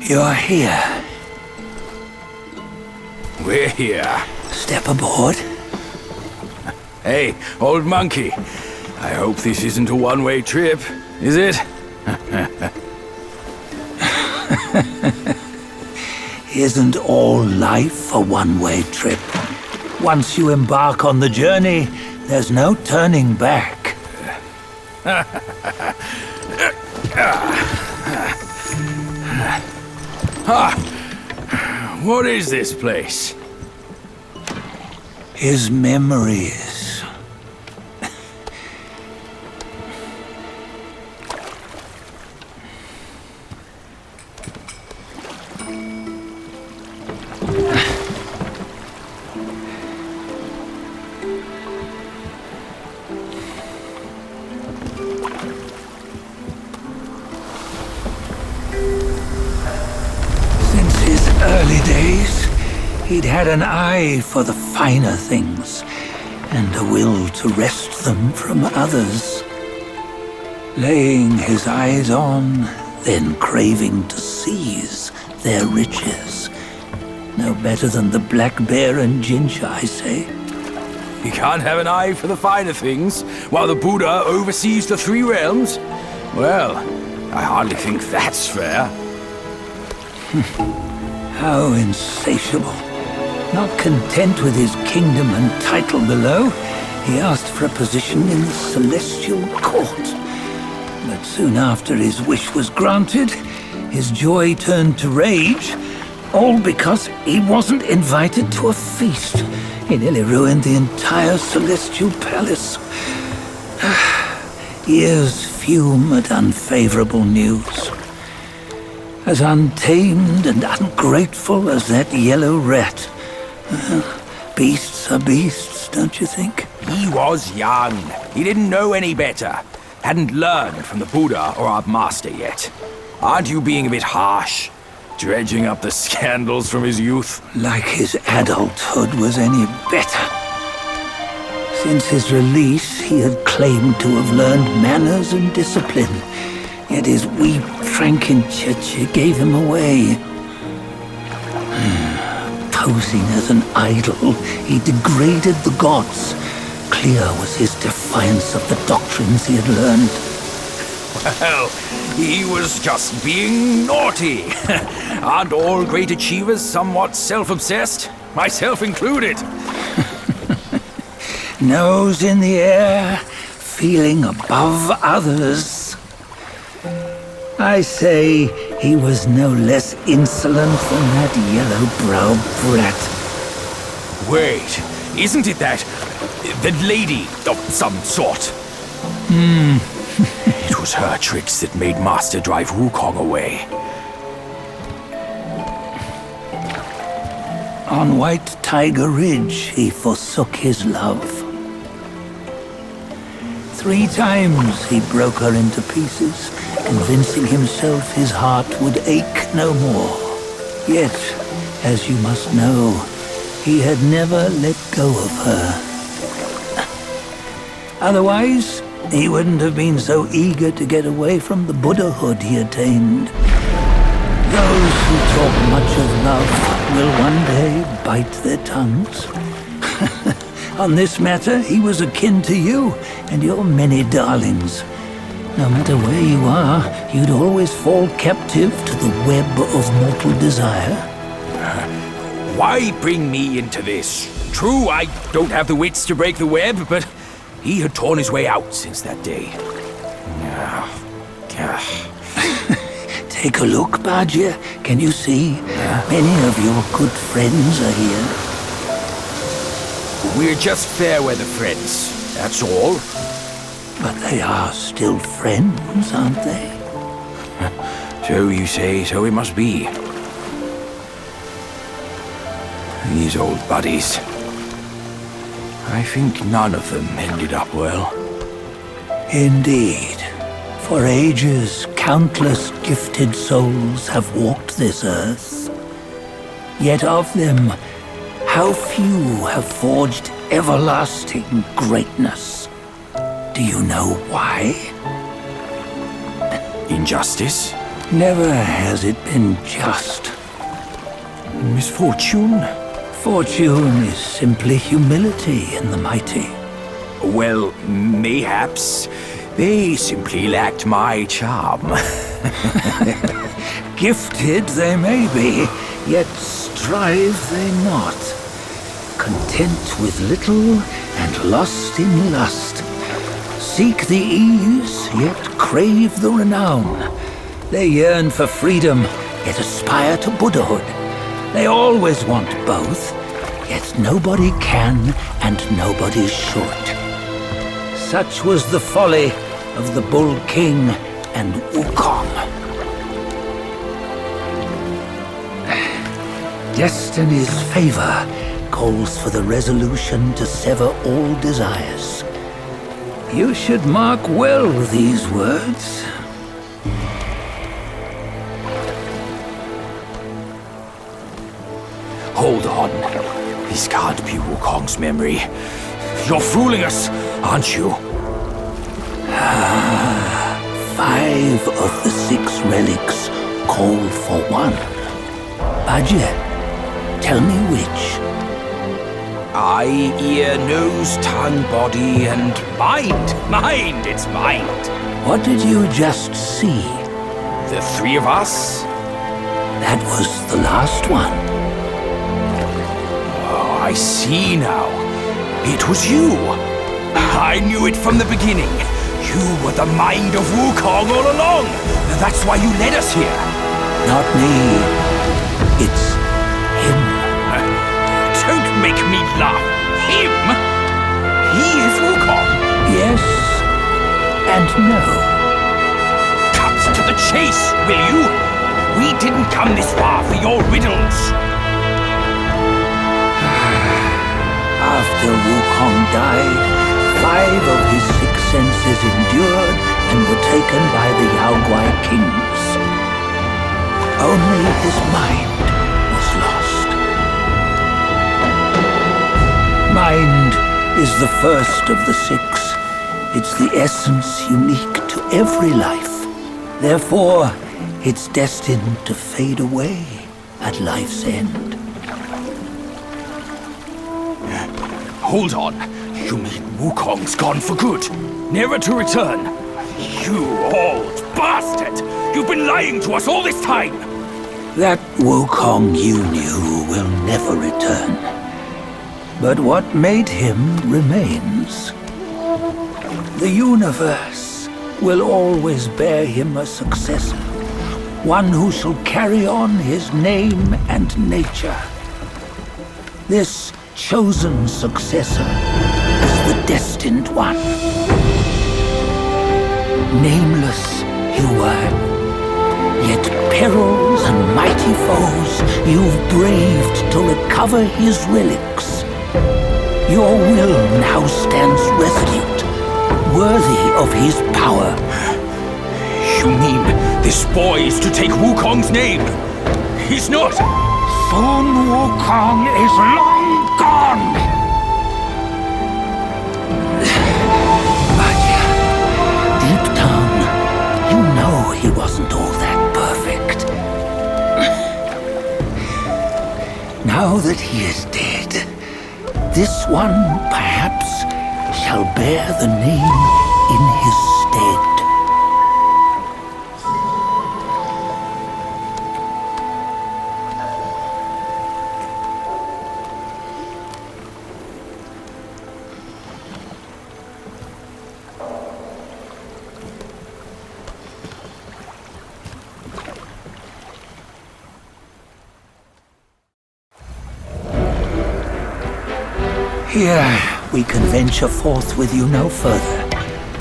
You're here. We're here. Step aboard. Hey, old monkey. I hope this isn't a one-way trip, is it? Isn't all life a one-way trip? Once you embark on the journey, there's no turning back. What is this place? His memories. Early days, he'd had an eye for the finer things, and a will to wrest them from others. Laying his eyes on, then craving to seize their riches. No better than the black bear and Ginger, I say. You can't have an eye for the finer things, while the Buddha oversees the three realms? Well, I hardly think that's fair. How insatiable. Not content with his kingdom and title below, he asked for a position in the Celestial Court. But soon after his wish was granted, his joy turned to rage, all because he wasn't invited to a feast. He nearly ruined the entire Celestial Palace. Ears fume at unfavorable news. As untamed and ungrateful as that yellow rat. Beasts are beasts, don't you think? He was young. He didn't know any better. Hadn't learned from the Buddha or our master yet. Aren't you being a bit harsh? Dredging up the scandals from his youth? Like his adulthood was any better. Since his release, he had claimed to have learned manners and discipline. Yet his weak Frankenchurch gave him away. Posing as an idol, he degraded the gods. Clear was his defiance of the doctrines he had learned. Well, he was just being naughty. Aren't all great achievers somewhat self-obsessed? Myself included. Nose in the air, feeling above others. I say he was no less insolent than that yellow-browed brat. Wait, isn't it that lady of some sort? It was her tricks that made Master drive Wukong away. On White Tiger Ridge, he forsook his love. 3 times he broke her into pieces, convincing himself his heart would ache no more. Yet, as you must know, he had never let go of her. Otherwise, he wouldn't have been so eager to get away from the Buddhahood he attained. Those who talk much of love will one day bite their tongues. On this matter, he was akin to you and your many darlings. No matter where you are, you'd always fall captive to the web of mortal desire. Why bring me into this? True, I don't have the wits to break the web, but he had torn his way out since that day. Take a look, Bajia. Can you see? Many of your good friends are here. We're just fair-weather friends, that's all. But they are still friends, aren't they? So you say, so it must be. These old buddies. I think none of them ended up well. Indeed. For ages, countless gifted souls have walked this earth. Yet of them, how few have forged everlasting greatness? Do you know why? Injustice? Never has it been just. Misfortune? Fortune is simply humility in the mighty. Well, mayhaps they simply lacked my charm. Gifted they may be, yet strive they not. Content with little and lost in lust. Seek the ease, yet crave the renown. They yearn for freedom, yet aspire to Buddhahood. They always want both, yet nobody can and nobody should. Such was the folly of the Bull King and Wukong. Destiny's favor calls for the resolution to sever all desires. You should mark well these words. Hold on. This can't be Wukong's memory. You're fooling us, aren't you? 5 of the 6 relics call for one. Bajie, tell me which. Eye, ear, nose, tongue, body, and mind. Mind, it's mind. What did you just see? The 3 of us? That was the last one. Oh, I see now. It was you. I knew it from the beginning. You were the mind of Wukong all along. That's why you led us here. Not me. It's him. Don't make me laugh. Him? He is Wukong. Yes and no. Cut to the chase, will you? We didn't come this far for your riddles. After Wukong died, 5 of his 6 senses endured and were taken by the Yaoguai kings. Only his mind was lost. Mind is the first of the 6. It's the essence unique to every life. Therefore, it's destined to fade away at life's end. Hold on. You mean Wukong's gone for good? Never to return? You old bastard! You've been lying to us all this time! That Wukong you knew will never return. But what made him remains. The universe will always bear him a successor. One who shall carry on his name and nature. This chosen successor is the destined one. Nameless you were, yet perils and mighty foes you've braved to recover his relics. Your will now stands resolute, worthy of his power. You mean this boy is to take Wukong's name? He's not! Sun Wukong is long gone! Bajie, deep down, you know he wasn't all that perfect. Now that he is dead, this one, perhaps, shall bear the name in his stead. Here, we can venture forth with you no further.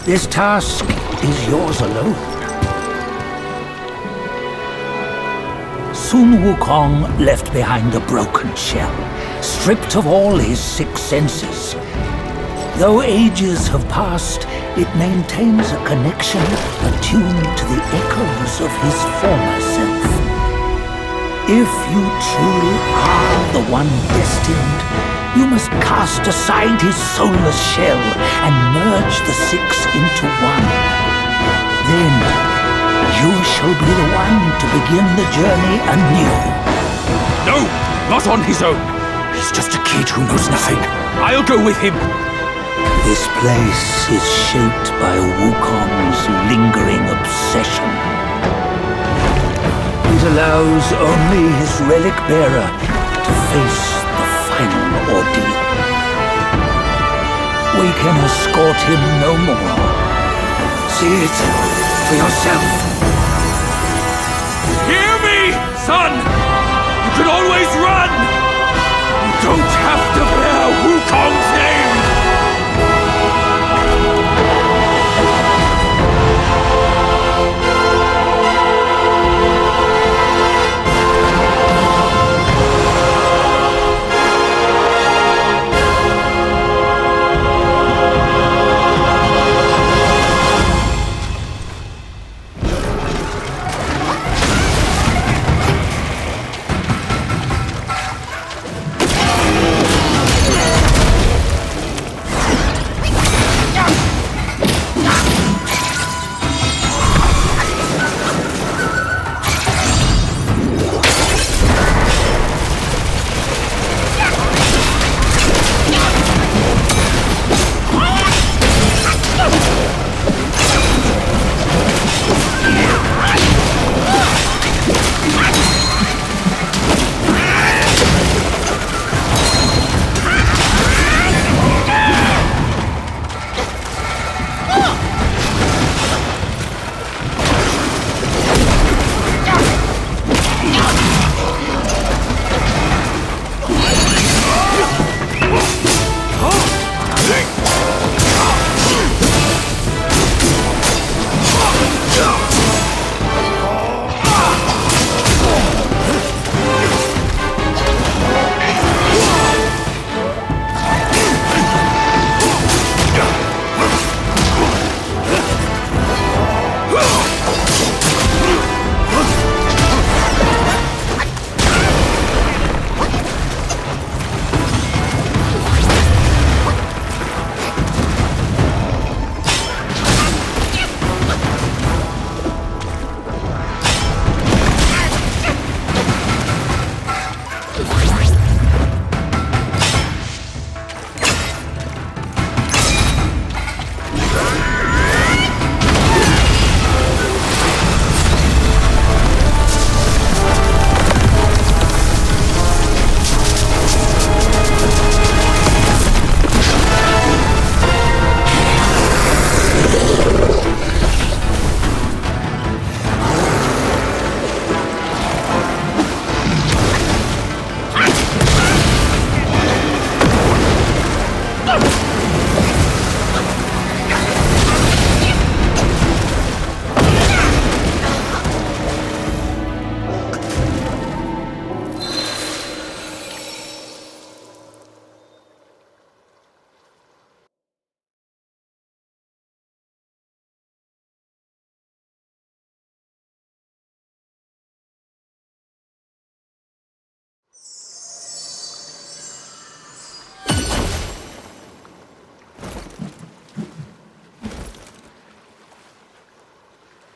This task is yours alone. Sun Wukong left behind a broken shell, stripped of all his 6 senses. Though ages have passed, it maintains a connection attuned to the echoes of his former self. If you truly are the one destined, you must cast aside his soulless shell and merge the 6 into one. Then you shall be the one to begin the journey anew. No, not on his own. He's just a kid who knows nothing. I'll go with him. This place is shaped by Wukong's lingering obsession. It allows only his relic bearer to face the final ordeal. We can escort him no more. See it for yourself. Hear me, son! You can always run! You don't have to bear Wukong's